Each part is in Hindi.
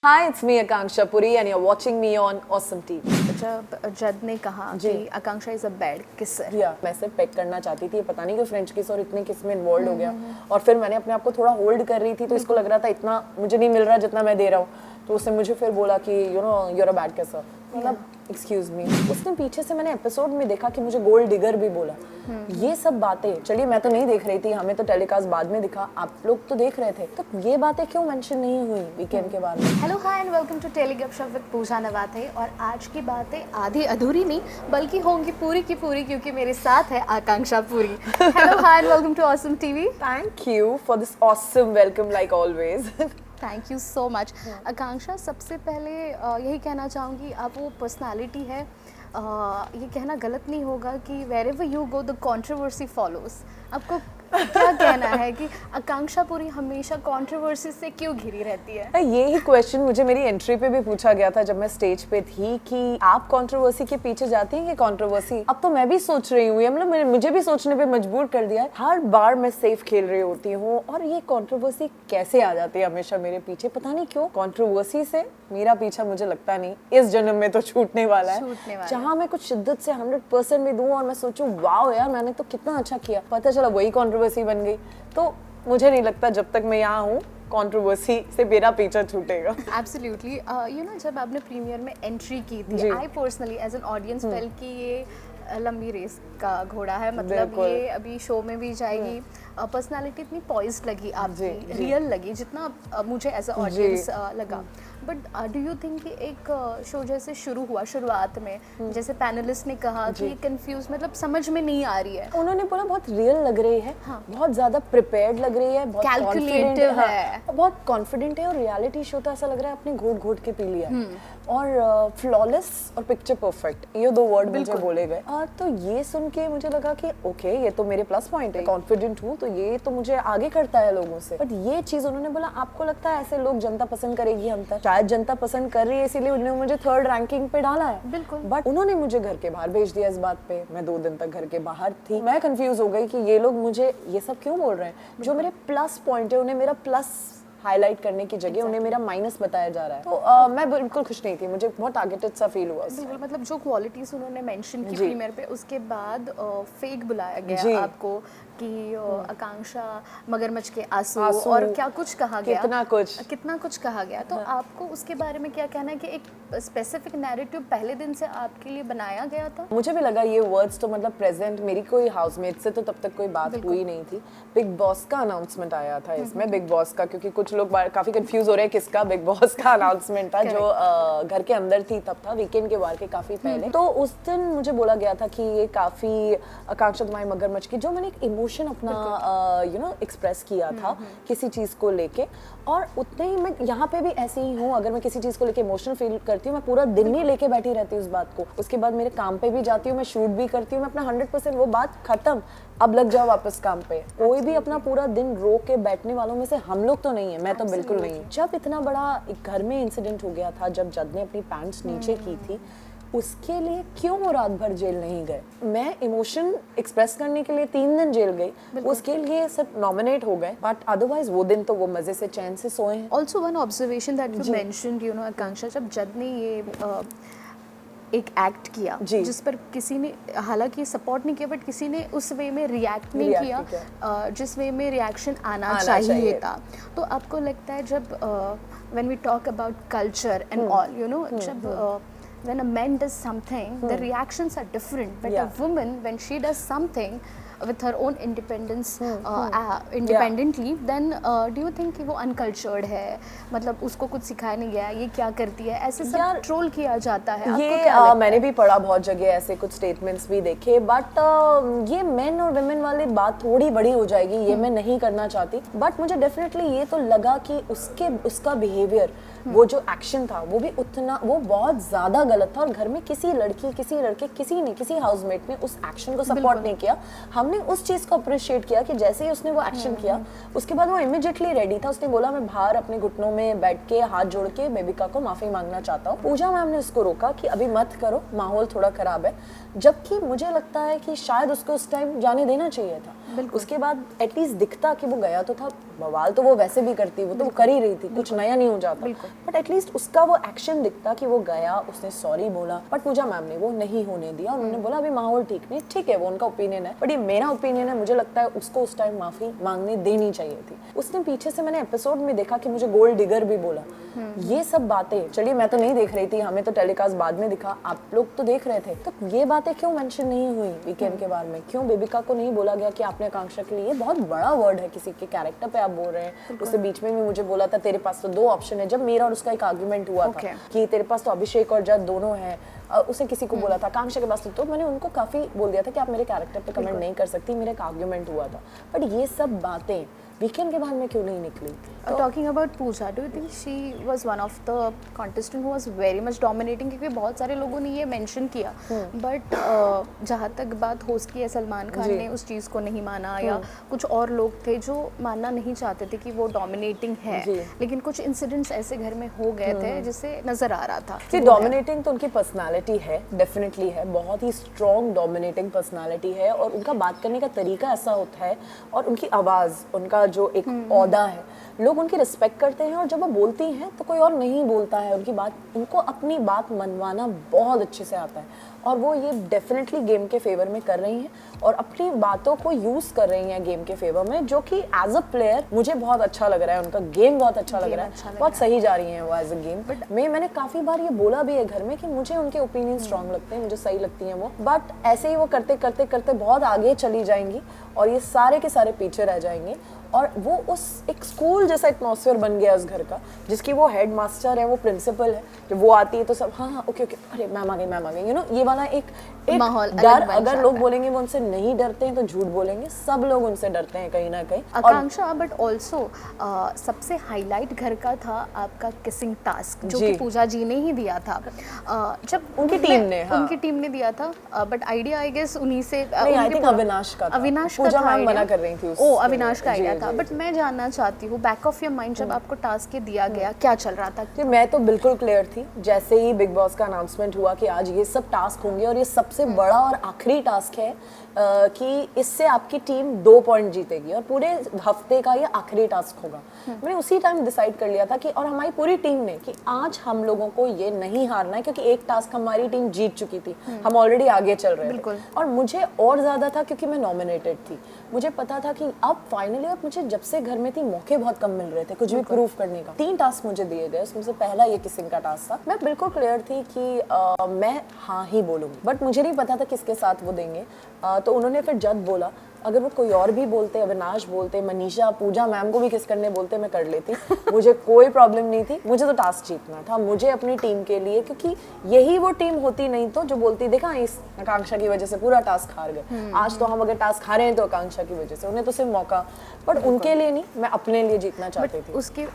Hi, it's me Akankasha Puri and you're watching me on Awesome TV. जब जद ने कहा कि आकांक्षा इज अ बैड किसर, मैं सिर्फ पेक करना चाहती थी, पता नहीं क्यों फ्रेंच किस और इतने किस में इन्वॉल्व हो गया। और फिर मैंने अपने आप को थोड़ा होल्ड कर रही थी, तो इसको लग रहा था इतना मुझे नहीं मिल रहा जितना मैं दे रहा हूँ, तो उसने मुझे फिर बोला कि you know your a bad kisser. मतलब एक्सक्यूज मी, उसने पीछे से मैंने एपिसोड में देखा कि मुझे गोल्ड डिगर भी बोला। ये सब बातें, चलिए मैं तो नहीं देख रही थी, हमें तो टेलीकास्ट बाद में दिखा, आप लोग तो देख रहे थे, तो ये बातें क्यों मेंशन नहीं हुई वीकेंड के बाद में? Hello hi and welcome to tele Gupshup with Pooja Navathe. और आज की बातें आधी अधूरी नहीं बल्कि होंगी पूरी की पूरी, क्योंकि मेरे साथ है Akanksha Puri. Hello hi and welcome to awesome TV. Thank you for this awesome welcome like always. Thank you so much. Akanksha, सबसे पहले यही कहना चाहूँगी, आप वो पर्सनालिटी है, ये कहना गलत नहीं होगा कि wherever you go the controversy follows. आपको क्या कहना है कि आकांक्षा पूरी हमेशा कंट्रोवर्सी से क्यों घिरी रहती है? यही क्वेश्चन मुझे मेरी एंट्री पे भी पूछा गया था जब मैं स्टेज पे थी कि आप कंट्रोवर्सी के पीछे जाती हैं कि कंट्रोवर्सी। अब तो मैं भी सोच रही हूँ, मतलब मुझे भी सोचने पे मजबूर कर दिया है। हर बार मैं सेफ खेल रही होती हूँ और ये कंट्रोवर्सी कैसे आ जाती है हमेशा मेरे पीछे, पता नहीं क्यों। कंट्रोवर्सी से मेरा पीछा मुझे लगता नहीं इस जन्म में तो छूटने वाला है। जहाँ मैं कुछ शिद्दत से 100% भी दूँ और मैं सोचूं वाओ यार मैंने तो कितना अच्छा किया, पता चला वही कंट्रोवर्सी बन गई। तो मुझे नहीं लगता जब तक मैं यहाँ हूँ कंट्रोवर्सी से मेरा पीछा छूटेगा। एब्सोल्युटली। यू नो, जब आपने प्रीमियर में एंट्री की थी, I personally as an audience felt कि ये लंबी रेस का घोड़ा है, मतलब ये अभी शो में भी जाएगी। पर्सनालिटी इतनी पॉइज्ड लगी आपकी, रियल लगी जितना मुझे एज अ ऑडियंस लगा। बट डू यू थिंक कि एक शो जैसे शुरू हुआ शुरुआत में, जैसे पैनलिस्ट ने कहा कि कंफ्यूज, मतलब समझ में नहीं आ रही है, उन्होंने बोला बहुत रियल लग रही है, हाँ, बहुत ज्यादा प्रिपेयर्ड लग रही है, बहुत कैलकुलेटिव है, बहुत कॉन्फिडेंट है, और रियलिटी शो तो ऐसा लग रहा है आपने घोट घोट के पी लिया और फ्लॉलेस और पिक्चर परफेक्ट, ये दो वर्ड मुझे बोले गए। तो ये सुन के मुझे लगा कि ओके ये तो मेरे प्लस पॉइंट है, कॉन्फिडेंट हूँ तो ये तो मुझे आगे करता है लोगों से। बट ये चीज उन्होंने बोला आपको लगता है ऐसे लोग जनता पसंद करेगी हम तक, शायद जनता पसंद कर रही है इसीलिए उन्होंने मुझे 3rd रैंकिंग पे डाला है। बिल्कुल। बट उन्होंने मुझे घर के बाहर भेज दिया इस बात पे, मैं 2 दिन तक घर के बाहर थी। मैं कंफ्यूज हो गई कि ये लोग मुझे ये सब क्यों बोल रहे हैं, जो मेरे प्लस पॉइंट है उन्हें मेरा प्लस हाईलाइट करने की जगह उन्हें मेरा माइनस बताया जा रहा है। तो मैं बिल्कुल खुश नहीं थी, मुझे बहुत टारगेटेड सा फील हुआ उससे। बिल्कुल, मतलब जो क्वालिटीज उन्होंने मेंशन की प्रीमियर पे, उसके बाद फेक बुलाया गया आपको कि आकांक्षा मगरमच्छ के आंसू और क्या कुछ कहा गया, कितना कुछ कहा गया। तो आपको उसके बारे में क्या कहना है कि एक स्पेसिफिक नैरेटिव पहले दिन से आपके लिए बनाया गया था? मुझे भी लगा ये वर्ड्स तो मतलब प्रेजेंट, मेरी कोई हाउसमेट से तो तब तक कोई बात हुई नहीं थी। बिग बॉस का अनाउंसमेंट आया था इसमें, बिग बॉस का, क्योंकि कुछ लोग काफी कंफ्यूज हो रहे हैं किसका बिग बॉस का अनाउंसमेंट था, जो घर के अंदर थी तब था, वीकेंड के वार के काफी पहले। तो उस दिन मुझे बोला गया था कि ये काफी आकांक्षा तुम्हारी मगरमच्छ की, जो मैंने एक इमोशन अपना यू नो एक्सप्रेस किया था किसी चीज को लेके, और उतने ही मैं यहाँ पे भी ऐसे ही हूँ। अगर मैं किसी चीज को लेके इमोशनल फील करती हूँ, मैं पूरा दिन ही लेके बैठी रहती हूँ उस बात को। उसके बाद मेरे काम पे भी जाती हूँ, मैं शूट भी करती हूँ, मैं अपना 100%, वो बात खत्म, अब लग जाओ वापस काम पे। कोई भी अपना पूरा दिन रो के बैठने वालों में से हम लोग तो नहीं है, मैं तो बिल्कुल नहीं। जब इतना बड़ा एक घर में इंसिडेंट हो गया था, जब जज ने अपनी पैंट्स नीचे की थी, उसके लिए क्यों वो रात भर जेल नहीं गए? मैं इमोशन एक्सप्रेस करने के लिए 3 दिन जेल गई, उसके लिए सब नॉमिनेट हो गए, बट अदरवाइज वो दिन तो वो मजे से चैन से सोए हैं। Also one observation that you mentioned, you know Akanksha, जब जज ने ये एक एक्ट किया जिस पर किसी ने हालांकि सपोर्ट नहीं किया, बट किसी ने उस वे में रिएक्ट नहीं किया जिस वे में रिएक्शन आना चाहिए था। तो आपको लगता है जब when we talk about culture and all, you know, जब when a man does something, the reactions are different, but a woman, when she does something with her own independence, independently, then do you think कि वो uncultured है, मतलब उसको कुछ सिखाया नहीं गया, ये क्या करती है, ऐसे सब ट्रोल किया जाता है? ये मैंने भी पढ़ा बहुत जगह, ऐसे कुछ स्टेटमेंट्स भी देखे, बट ये मेन और वुमेन वाली बात थोड़ी बड़ी हो जाएगी, ये मैं नहीं करना चाहती। बट मुझे डेफिनेटली ये तो लगा कि उसका बिहेवियर, वो जो एक्शन था वो भी उतना, वो बहुत ज्यादा गलत था, और घर में किसी लड़की, किसी लड़के, किसी ने, किसी हाउसमेट ने उस एक्शन को सपोर्ट नहीं किया। हम हमने उस चीज को अप्रिशिएट किया कि जैसे ही उसने वो एक्शन किया उसके बाद वो इमीडिएटली रेडी था, उसने बोला मैं बाहर अपने घुटनों में बैठ के हाथ जोड़ के बेबिका को माफी मांगना चाहता हूँ। पूजा मैम ने उसको रोका कि अभी मत करो, माहौल थोड़ा खराब है, जबकि मुझे लगता है कि शायद उसको उस टाइम जाने देना चाहिए था। उसके बाद एटलीस्ट दिखता कि वो गया तो था, बवाल तो वो वैसे भी करती, वो तो वो कर ही रही थी, कुछ नया नहीं हो जाता, बट एटलीस्ट उसका वो एक्शन दिखता कि वो गया, उसने सॉरी बोला। बट पूजा मैम ने वो नहीं होने दिया, उन्होंने बोला अभी माहौल ठीक नहीं, ठीक है वो उनका ओपिनियन है, बट ये मेरा ओपिनियन है, मुझे लगता है उसको उस टाइम माफी मांगने देनी चाहिए थी। उसने पीछे से, मैंने एपिसोड में देखा कि मुझे गोल्ड डिगर भी बोला। ये सब बातें, चलिए मैं तो नहीं देख रही थी, हमें तो टेलीकास्ट बाद में दिखा, आप लोग तो देख रहे थे, तो ये बातें क्यों मेंशन नहीं हुई वीकेंड के बारे में? क्यों बेबिका को नहीं बोला गया कि आपने आकांक्षा के लिए, ये बहुत बड़ा वर्ड है, किसी के कैरेक्टर पे आप बोल रहे हैं। उससे बीच में भी मुझे बोला था तेरे पास तो 2 ऑप्शन है, जब मेरा और उसका एक आर्गुमेंट हुआ था कि तेरे पास तो अभिषेक और जद दोनों हैं, उसे किसी को बोला था आकांक्षा के पास, तो मैंने उनको काफी बोल दिया था कि आप मेरे कैरेक्टर पे कमेंट नहीं कर सकती, मेरा एक आर्गुमेंट हुआ था। बट ये सब बातें वीकेंड के बाद में क्यों नहीं निकली? Talking about Pooja, do you think she was one of the contestant who was very much dominating? क्योंकि बहुत सारे लोगों ने ये मेंशन किया, बट जहाँ तक बात होस्ट की है, सलमान खान ने उस चीज़ को नहीं माना, या कुछ और लोग थे जो मानना नहीं चाहते थे कि वो डोमिनेटिंग है, लेकिन कुछ इंसिडेंट्स ऐसे घर में हो गए थे जिससे नजर आ रहा था कि डोमिनेटिंग तो उनकी पर्सनालिटी है, डेफिनेटली है, बहुत ही स्ट्रॉन्ग डोमिनेटिंग पर्सनालिटी है, और उनका बात करने का तरीका ऐसा होता है, और उनकी आवाज़, उनका जो एक औदा है, लोग उनकी रिस्पेक्ट करते हैं, और जब वो बोलती हैं तो कोई और नहीं बोलता है उनकी बात, उनको अपनी बात मनवाना बहुत अच्छे से आता है, और वो ये डेफिनेटली गेम के फेवर में कर रही हैं, और अपनी बातों को यूज़ कर रही हैं गेम के फेवर में, जो कि एज अ प्लेयर मुझे बहुत अच्छा लग रहा है, उनका गेम बहुत अच्छा लग रहा है, बहुत सही जा रही हैं वो एज अ गेम। बट मैंने काफ़ी बार ये बोला भी है घर में कि मुझे उनके ओपिनियन स्ट्रॉन्ग लगते हैं, मुझे सही लगती हैं वो, बट ऐसे ही वो करते करते करते बहुत आगे चली जाएंगी, और ये सारे के सारे पीछे रह जाएंगे, और वो उस एक स्कूल जैसा एटमॉस्फेयर बन गया उस घर का, जिसकी वो हेड मास्टर है, वो प्रिंसिपल है, जब वो आती है तो सब हाँ ओके ओके, अरे मैम आ गई मैम आ गई, यू नो, ये वाला एक माहौल डर, अगर लोग बोलेंगे वो उनसे नहीं डरते हैं तो झूठ बोलेंगे, सब लोग उनसे डरते हैं कहीं ना कहीं। आकांक्षा, बट ऑल्सो सबसे हाईलाइट घर का था आपका किसिंग टास्क, जो कि पूजा जी ने ही दिया था, जब उनकी टीम ने दिया था, बट आइडिया आई गेस उन्हीं से, आई थिंक अविनाश का पूजा मैम मना कर रही थी, ओ अविनाश का आइडिया था, बट मैं जानना चाहती हूँ बैक ऑफ योर माइंड जब आपको टास्क दिया गया, क्या चल रहा था? कि मैं तो बिल्कुल क्लियर थी, जैसे ही बिग बॉस का अनाउंसमेंट हुआ कि आज ये सब टास्क होंगे, और ये सबसे बड़ा और आखिरी टास्क है कि इससे आपकी टीम 2 पॉइंट जीतेगी, और पूरे हफ्ते का ये आखिरी टास्क होगा। मैंने उसी टाइम डिसाइड कर लिया था कि, और हमारी पूरी टीम ने, कि आज हम लोगों को ये नहीं हारना है, क्योंकि एक टास्क हमारी टीम जीत चुकी थी, हम ऑलरेडी आगे चल रहे थे, और मुझे और ज्यादा था क्योंकि मैं नॉमिनेटेड थी, मुझे पता था कि अब फाइनली, और मुझे जब से घर में थी मौके बहुत कम मिल रहे थे कुछ भी प्रूफ करने का। 3 टास्क मुझे दिए गए, उसमें से पहला ये किसिंग का टास्क था। मैं बिल्कुल क्लियर थी कि मैं हाँ ही बोलूँगी, बट मुझे नहीं पता था किसके साथ वो देंगे, तो उन्होंने फिर जज बोला, अगर वो कोई और भी बोलते, अविनाश बोलते, मनीषा, पूजा मैम को भी किस करने बोलते, मैं कर लेती, मुझे कोई प्रॉब्लम नहीं थी, मुझे तो टास्क जीतना था, मुझे अपनी टीम के लिए, क्योंकि यही वो टीम होती नहीं तो जो बोलती देखा इस आकांक्षा की वजह से पूरा टास्क हार गए, आज तो हम अगर टास्क हारे हैं तो आकांक्षा की वजह से, उन्हें तो सिर्फ मौका, बट उनके लिए नहीं, मैं अपने लिए जीतना चाहती थी।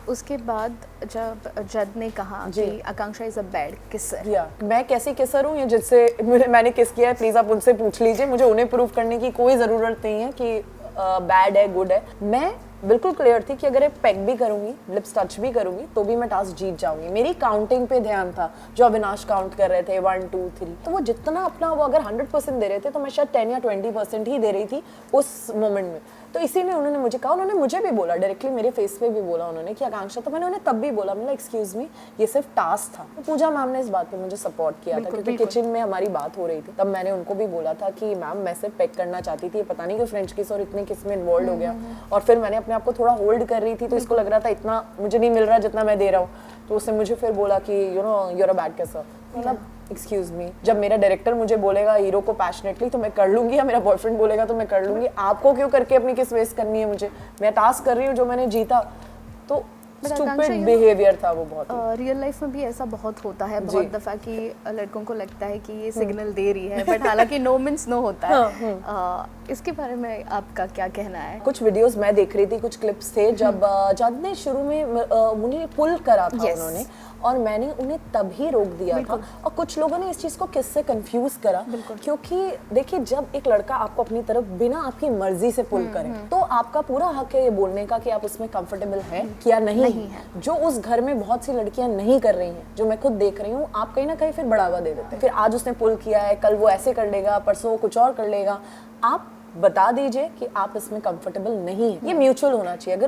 उसके बाद जब जज ने कहा कि आकांक्षा इज अ बैड किसर, या मैं कैसी किसर हूँ, या जिससे मैंने किस किया है, प्लीज आप उनसे पूछ लीजिए, मुझे उन्हें प्रूव करने की कोई जरूरत नहीं है कि बैड है गुड है। मैं बिल्कुल क्लियर थी कि अगर पैक भी करूंगी, लिप्स टच भी करूंगी, तो भी मैं टास्क जीत जाऊंगी। मेरी काउंटिंग पे ध्यान था, जो अविनाश काउंट कर रहे थे 1 2 3, तो वो जितना अपना वो अगर 100% दे रहे थे, तो मैं शायद 10 या 20% ही दे रही थी उस मोमेंट में। तो इसीलिए उन्होंने मुझे कहा, उन्होंने मुझे भी बोला डायरेक्टली, मेरे फेस पे भी बोला उन्होंने कि आकांक्षा, तो मैंने उन्हें तब भी बोला, मतलब एक्सक्यूज मी, ये सिर्फ टास्क था। तो पूजा मैम ने इस बात पे मुझे सपोर्ट किया था, क्योंकि किचन में हमारी बात हो रही थी, तब मैंने उनको भी बोला था कि मैम मैं सिर्फ पैक करना चाहती थी, पता नहीं कि फ्रेंच किस और इतने किस में इन्वॉल्व हो गया, और फिर मैंने अपने आप को थोड़ा होल्ड कर रही थी, तो इसको लग रहा था इतना मुझे नहीं मिल रहा जितना मैं दे रहा हूँ, तो उसने मुझे फिर बोला कि you know your a bad kisser. मतलब एक्सक्यूज मी, जब मेरा डायरेक्टर मुझे बोलेगा हीरो को पैशनेटली तो मैं कर लूंगी, या मेरा बॉयफ्रेंड बोलेगा तो मैं कर लूंगी, आपको क्यों करके अपनी किस वेस्ट करनी है मुझे, मैं टास्क कर रही हूँ जो मैंने जीता। तो स्टूपिड बिहेवियर था वो बहुत। रियल लाइफ में भी ऐसा बहुत होता है बहुत दफ़ा कि लड़कों को लगता है कि ये सिग्नल दे रही है, बट हालांकि नो मीन्स नो होता है। इसके बारे में आपका क्या कहना है? कुछ वीडियोस मैं देख रही थी, कुछ क्लिप्स थे जब जद ने शुरू में मुझे पुल करा था उन्होंने, और मैंने उन्हें तभी रोक दिया था। और कुछ लोगों ने इस चीज़ को किससे कंफ्यूज करा, क्योंकि देखिए जब एक लड़का आपको अपनी तरफ बिना आपकी मर्जी से पुल करे तो आपका पूरा हक है ये बोलने का कि आप उसमें कंफर्टेबल हैं या नहीं है। जो उस घर में बहुत सी लड़कियां नहीं कर रही हैं, जो मैं खुद देख रही हूँ, आप कहीं ना कहीं फिर बढ़ावा दे देते हैं। फिर आज उसने पुल किया है, कल वो ऐसे कर लेगा, परसों वो कुछ और कर लेगा। आप बता दीजिए कि आप इसमें कंफर्टेबल नहीं है। ये म्यूचुअल होना चाहिए।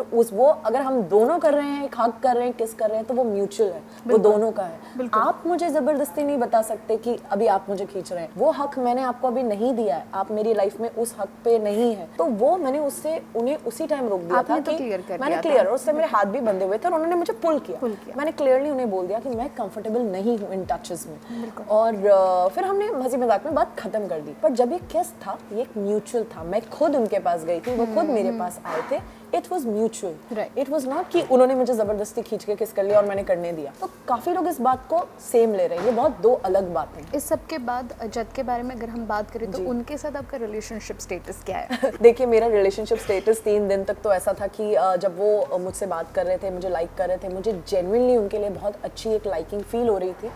अगर हम दोनों कर रहे हैं, एक हक कर रहे हैं, किस कर रहे हैं, तो वो म्यूचुअल है, वो दोनों का है। आप मुझे जबरदस्ती नहीं बता सकते कि अभी आप मुझे खींच रहे हैं। वो हक मैंने आपको अभी नहीं दिया है, आप मेरी लाइफ में उस हक पे नहीं है, तो वो मैंने उन्हें उसी टाइम रोक दिया था कि मैंने क्लियर, और उससे मेरे हाथ भी बंधे हुए थे और उन्होंने मुझे पुल किया। मैंने क्लियरली उन्हें बोल दिया कि मैं कंफर्टेबल नहीं हूँ इन टचेस में, और फिर हमने हंसी मजाक में बात खत्म कर दी। पर जब ये किस था, ये एक म्यूचुअल था। मैं खुद उनके पास गई थी, वो खुद मेरे पास आए थे। It was mutual, it was not कि उन्होंने मुझे जबरदस्ती खींच के किस कर लिया और मैंने करने दिया। तो काफी लोग इस बात को सेम ले रहे हैं, ये बहुत दो अलग बातें हैं। इस सब के बाद जद के बारे में अगर हम बात करें तो उनके साथ आपका रिलेशनशिप स्टेटस क्या है? देखिए मेरा रिलेशनशिप स्टेटस 3 दिन तक तो ऐसा था कि जब वो मुझसे बात कर रहे थे, मुझे लाइक कर रहे थे, मुझे जेन्युइनली उनके लिए बहुत अच्छी एक लाइकिंग फील हो रही थी।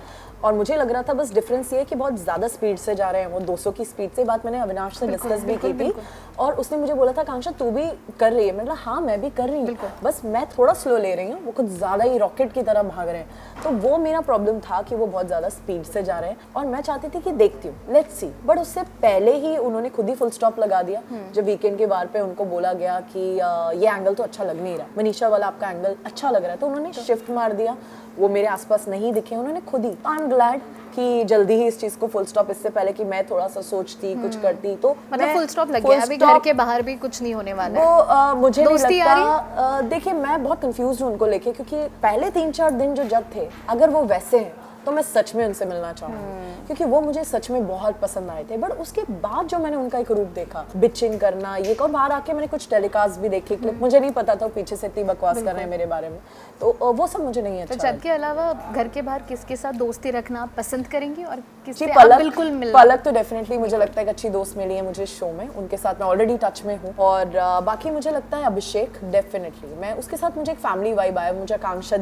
और मुझे लग रहा था बस डिफरेंस ये है कि बहुत ज़्यादा स्पीड से जा रहे हैं वो, 200 की स्पीड से। बात मैंने अविनाश से डिस्कस भी की थी और उसने मुझे बोला था आकांक्षा तू भी कर रही है। मैंने कहा हाँ मैं भी कर रही हूँ, बस मैं थोड़ा स्लो ले रही हूँ, वो कुछ ज़्यादा ही रॉकेट की तरह भाग रहे हैं। तो वो मेरा प्रॉब्लम था कि वो बहुत ज़्यादा स्पीड से जा रहे हैं और मैं चाहती थी कि देखती हूँ, लेट्स सी। बट उससे पहले ही उन्होंने खुद ही फुल स्टॉप लगा दिया। जब वीकेंड के वार पे उनको बोला गया कि ये एंगल तो अच्छा लग नहीं रहा, मनीषा वाला आपका एंगल अच्छा लग रहा है, तो उन्होंने शिफ्ट मार दिया। वो मेरे आसपास नहीं दिखे उन्होंने खुद ही। आई एम ग्लैड कि जल्दी ही इस चीज को फुल स्टॉप, इससे पहले कि मैं थोड़ा सा सोचती कुछ करती तो मतलब फुल स्टॉप लग गया। अभी घर के बाहर भी कुछ नहीं होने वाला है। मुझे नहीं लगता। देखिए मैं बहुत कंफ्यूज हूँ उनको लेके, क्योंकि पहले 3-4 दिन जो जब थे, अगर वो वैसे हैं तो मैं सच में उनसे मिलना चाहूँगी, क्योंकि वो मुझे सच में बहुत पसंद आए थे। बट उसके बाद जो मैंने उनका एक रूप देखा, बिचिंग करना, ये और बाहर आके मैंने कुछ टेलीकास्ट भी देखे क्लिप, मुझे नहीं पता था पीछे से इतनी बकवास कर रहे हैं मेरे बारे में, तो वो सब मुझे नहीं अच्छा। तो जद के अलावा घर के बाहर किसके साथ दोस्ती रखना पसंद करेंगी और किससे बिल्कुल मिलना? पलक तो डेफिनेटली मुझे लगता है एक अच्छी दोस्त मिली है मुझे शो में, उनके साथ मैं ऑलरेडी टच में हूँ। और बाकी मुझे लगता है अभिषेक डेफिनेटली, मैं उसके साथ मुझे एक फैमिली वाइब आया। मुझे आकांक्षा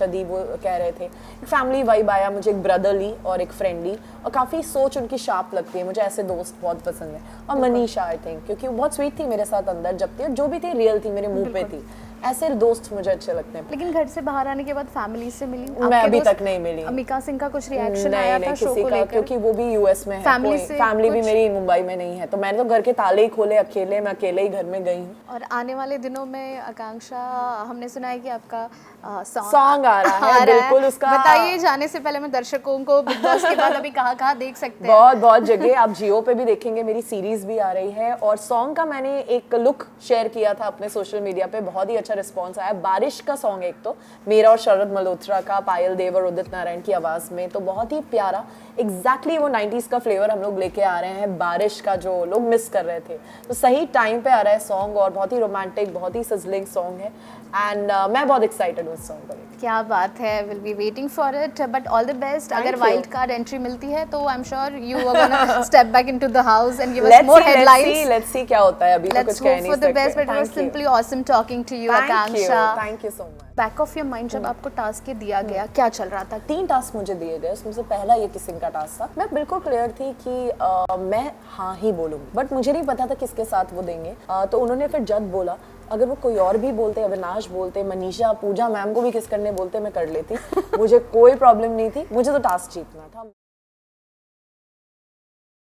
दी वो कह रहे थे, एक फैमिली वाइब आया मुझे, एक ब्रदरली और एक फ्रेंडली, और काफ़ी सोच उनकी शार्प लगती है। मुझे ऐसे दोस्त बहुत पसंद है। और मनीषा आई थिंक, क्योंकि वो बहुत स्वीट थी मेरे साथ अंदर जब थी, जो भी थी रियल थी, मेरे मुंह पे थी। ऐसे दोस्त मुझे अच्छे लगते हैं। लेकिन घर से बाहर आने के बाद फैमिली से मिली? मैं अभी तक नहीं मिली। मिका सिंह का कुछ रिएक्शन आया था शो को लेकर? क्योंकि वो भी यूएस में है, फैमिली भी मेरी मुंबई में नहीं है, तो मैंने तो घर के ताले ही खोले अकेले, मैं अकेले ही घर में गई हूँ। और आने वाले दिनों में आकांक्षा, हमने सुना है कि आपका सॉन्ग आ रहा है, बिल्कुल उसका बताइए। जाने से पहले मैं दर्शकों को बिग बॉस के बाद अभी कहाँ देख सकते हैं? बहुत जगह आप जियो पे भी देखेंगे, मेरी सीरीज भी आ रही है। और सॉन्ग का मैंने एक लुक शेयर किया था अपने सोशल मीडिया पे, बहुत ही अच्छा रिस्पॉन्स आया। बारिश का सॉन्ग एक तो मेरा और शरद मल्होत्रा का, पायल देव और उदित नारायण की आवाज में, तो बहुत ही प्यारा एग्जैक्टली वो 90s का फ्लेवर हम लोग लेके आ रहे हैं। बारिश का जो लोग मिस कर रहे थे, तो सही टाइम पे आ रहा है सॉन्ग, और बहुत ही रोमांटिक, बहुत ही सिजलिंग सॉन्ग है। एंड मैं बहुत एक्साइटेड हूँ इस सॉन्ग को लेकर। क्या बात है, will be waiting for it, but all the best. अगर वाइल्ड कार्ड एंट्री मिलती है तो I am sure you are gonna step back into the house and give us more headlines. Let's see क्या होता है, अभी तो कुछ कह नहीं सकते। For the best, but it was simply awesome talking to you Akanksha. Thank you so much. Back of your mind जब आपको टास्क दिया गया, क्या चल रहा था? 3 टास्क मुझे दिए गए, उसमें से पहला ये किसिंग का टास्क था। मैं बिल्कुल क्लियर थी कि मैं हाँ ही बोलूँगी, बट मुझे नहीं पता था किसके साथ वो देंगे। तो उन्होंने फिर जब बोला, अगर वो कोई और भी बोलते, अविनाश बोलते, मनीषा, पूजा मैम को भी किस करने बोलते, मैं कर लेती। मुझे कोई प्रॉब्लम नहीं थी, मुझे तो टास्क जीतना था।